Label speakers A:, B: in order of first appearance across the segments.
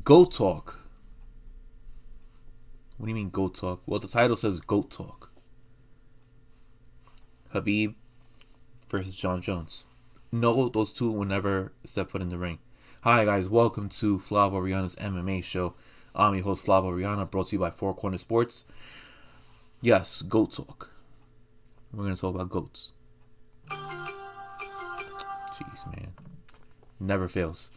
A: GOAT Talk. What do you mean GOAT Talk? Well, the title says GOAT Talk. Khabib versus Jon Jones. No, those two will never step foot in the ring. Hi guys, welcome to Flav Orellana's MMA show. I'm your host Flav Orellana, brought to you by Four Corner Sports. Yes, GOAT Talk. We're going to talk about GOATs. Jeez, man. Never fails.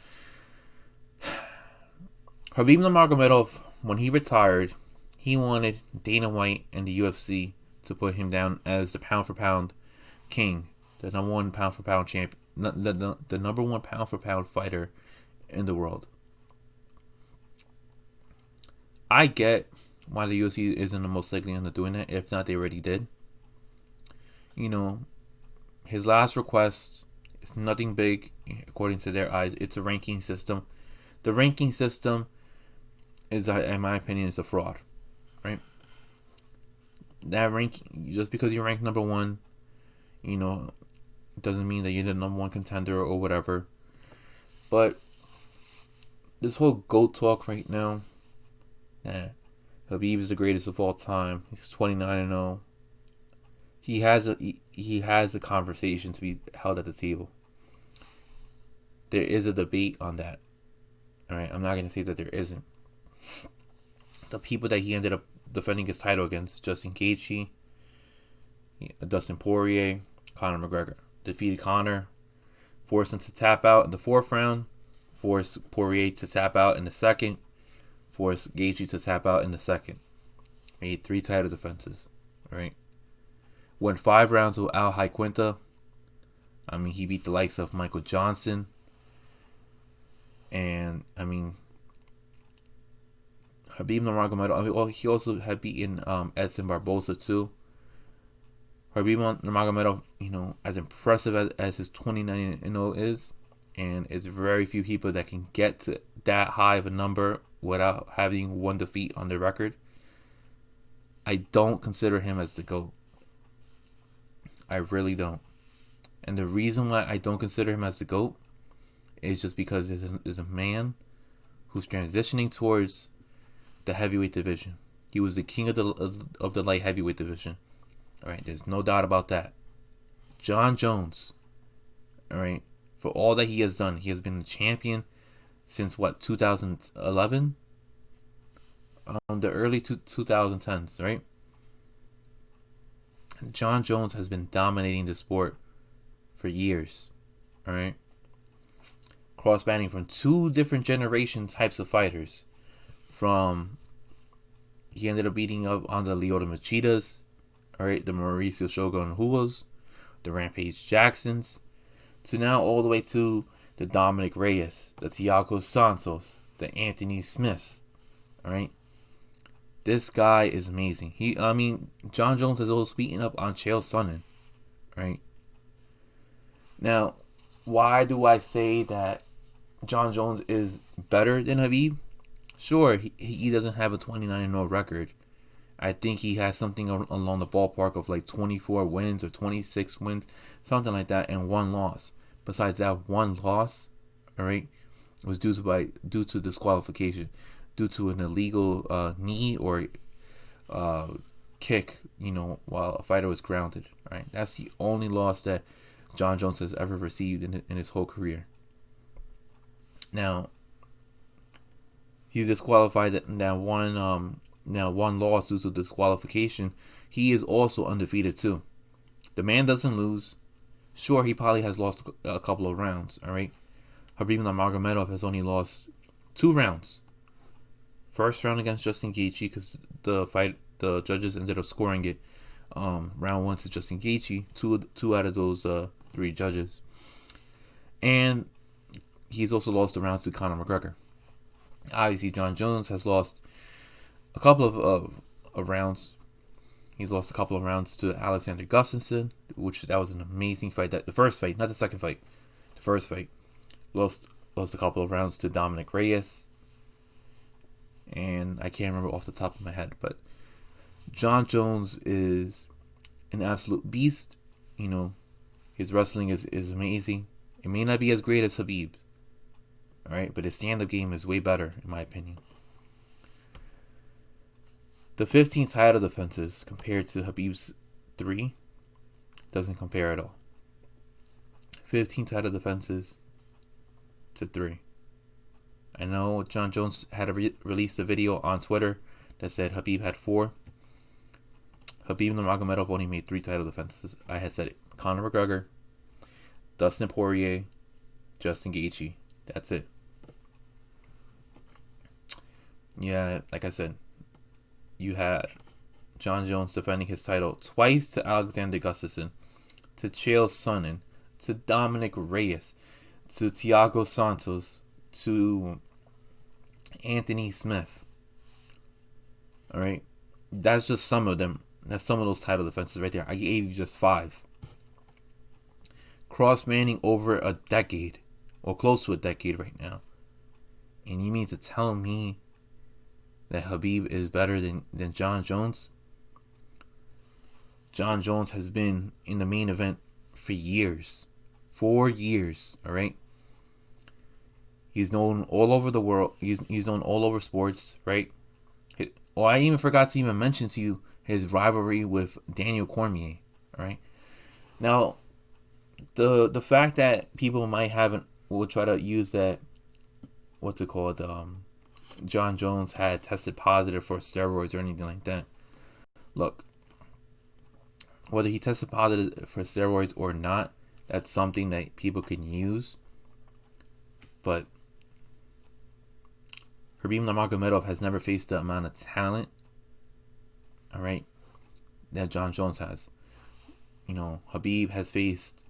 A: Khabib Nurmagomedov, when he retired, he wanted Dana White and the UFC to put him down as the pound-for-pound king, the number one pound-for-pound champion, the number one pound-for-pound fighter in the world. I get why the UFC isn't the most likely into doing that. If not, they already did. You know, his last request is nothing big according to their eyes. It's a ranking system. The ranking system is, in my opinion, is a fraud, right? That ranking, just because you're ranked number one, you know, doesn't mean that you're the number one contender or whatever. But this whole GOAT talk right now, Khabib is the greatest of all time. He's 29-0. He has a conversation to be held at the table. There is a debate on that. All right, I'm not gonna say that there isn't. The people that he ended up defending his title against: Justin Gaethje, Dustin Poirier, Conor McGregor. Defeated Conor, forced him to tap out in the fourth round, forced Poirier to tap out in the second, forced Gaethje to tap out in the second. Made 3 title defenses, right? Went 5 rounds with Al Iaquinta. I mean, he beat the likes of Michael Johnson. And, I mean, Khabib Nurmagomedov, he also had beaten Edson Barboza too. Khabib Nurmagomedov, you know, as impressive as his 29-0 is, and it's very few people that can get to that high of a number without having one defeat on their record. I don't consider him as the GOAT. I really don't. And the reason why I don't consider him as the GOAT is just because there's a man who's transitioning towards the heavyweight division. He was the king of the light heavyweight division. All right, there's no doubt about that. Jon Jones, all right, for all that he has done, he has been the champion since 2011, the early 2010s, right? Jon Jones has been dominating the sport for years, all right? Cross-banning from 2 different generation types of fighters. He ended up beating up on the Lyoto Machidas, all right, the Mauricio Shogun Huas, the Rampage Jacksons, to now all the way to the Dominic Reyes, the Thiago Santos, the Anthony Smiths, all right. This guy is amazing. Jon Jones has also beaten up on Chael Sonnen, right? Now, why do I say that Jon Jones is better than Khabib? Sure, he doesn't have a 29-0 record. I think he has something along the ballpark of like 24 wins or 26 wins, something like that, and 1 loss. Besides that 1 loss, all right, was due to disqualification, due to an illegal knee or kick, you know, while a fighter was grounded. Right, that's the only loss that Jon Jones has ever received in his whole career. Now, he's disqualified that one loss due to disqualification. He is also undefeated too. The man doesn't lose. Sure, he probably has lost a couple of rounds. All right, Khabib Nurmagomedov has only lost 2 rounds. First round against Justin Gaethje, because the judges ended up scoring it round 1 to Justin Gaethje. Two out of those 3 judges, and he's also lost the rounds to Conor McGregor. Obviously, Jon Jones has lost a couple of rounds. He's lost a couple of rounds to Alexander Gustafsson, that was an amazing fight. The first fight, not the second fight. The first fight. Lost a couple of rounds to Dominic Reyes. And I can't remember off the top of my head, but Jon Jones is an absolute beast. You know, his wrestling is amazing. It may not be as great as Khabib, All right, but his stand-up game is way better, in my opinion. The 15 title defenses compared to Khabib's 3 doesn't compare at all. 15 title defenses to 3. I know Jon Jones had released a video on Twitter that said Khabib had 4. Khabib Nurmagomedov only made 3 title defenses. I had said it. Conor McGregor, Dustin Poirier, Justin Gaethje. That's it. Yeah, like I said, you had Jon Jones defending his title twice to Alexander Gustafsson, to Chael Sonnen, to Dominic Reyes, to Thiago Santos, to Anthony Smith. All right, that's just some of them. That's some of those title defenses right there. I gave you just 5. Cross-manning over a decade, or close to a decade right now. And you mean to tell me that Khabib is better than Jon Jones? Jon Jones has been in the main event for years. 4 years, all right? He's known all over the world. He's known all over sports, right? Well, I even forgot to even mention to you his rivalry with Daniel Cormier, all right? Now, the fact that people will try to use that, what's it called, Jon Jones had tested positive for steroids or anything like that. Look, whether he tested positive for steroids or not, that's something that people can use. But Khabib Nurmagomedov has never faced the amount of talent, all right, that Jon Jones has. You know, Khabib has faced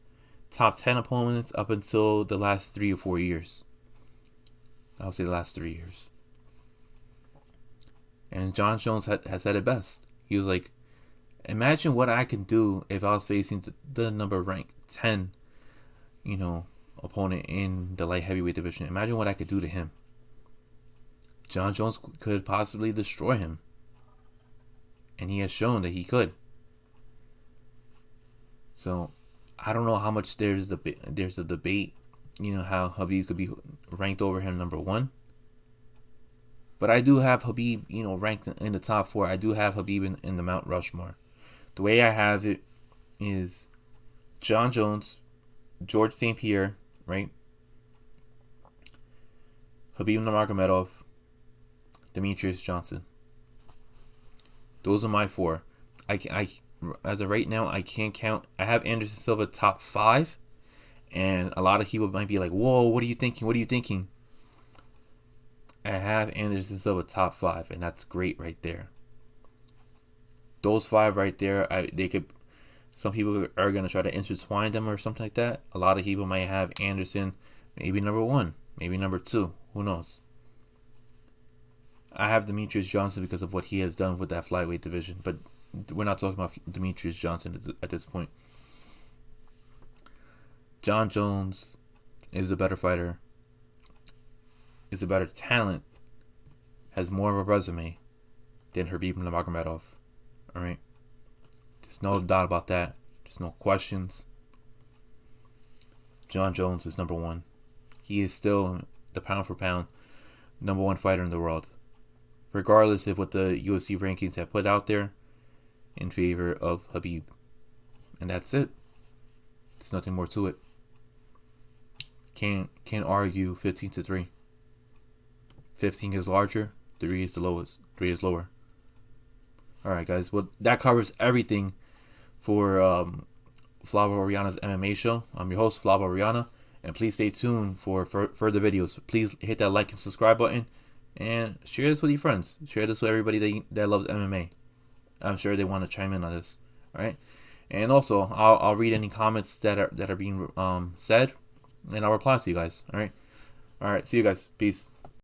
A: top 10 opponents up until the last 3 or 4 years. I would say the last 3 years. And Jon Jones has said it best. He was like, imagine what I can do if I was facing the number ranked 10, opponent in the light heavyweight division. Imagine what I could do to him. Jon Jones could possibly destroy him. And he has shown that he could. So, I don't know how much there's a debate, how Khabib could be ranked over him number 1. But I do have Khabib, ranked in the top 4. I do have Khabib in the Mount Rushmore. The way I have it is Jon Jones, George St. Pierre, right? Khabib Nurmagomedov, Demetrius Johnson. Those are my 4. I as of right now, I can't count. I have Anderson Silva top 5, and a lot of people might be like, "Whoa, what are you thinking? What are you thinking?" I have Anderson Silva top 5, and that's great right there. Those 5 right there, some people are gonna try to intertwine them or something like that. A lot of people might have Anderson maybe number 1, maybe number 2. Who knows? I have Demetrius Johnson because of what he has done with that flyweight division, but we're not talking about Demetrius Johnson at this point. Jon Jones is a better fighter, is a better talent, has more of a resume than Khabib Nurmagomedov. All right, there's no doubt about that. There's no questions. Jon Jones is number 1. He is still the pound for pound number 1 fighter in the world, regardless of what the UFC rankings have put out there in favor of Khabib. And that's it. There's nothing more to it. Can't argue 15-3. 15 is larger, 3 is the lowest. 3 is lower. Alright guys, well that covers everything for Flav Orellana's MMA show. I'm your host, Flav Orellana, and please stay tuned for further videos. Please hit that like and subscribe button, and share this with your friends. Share this with everybody that loves MMA. I'm sure they want to chime in on this. All right, and also I'll read any comments that are being said, and I'll reply to you guys. All right. See you guys. Peace.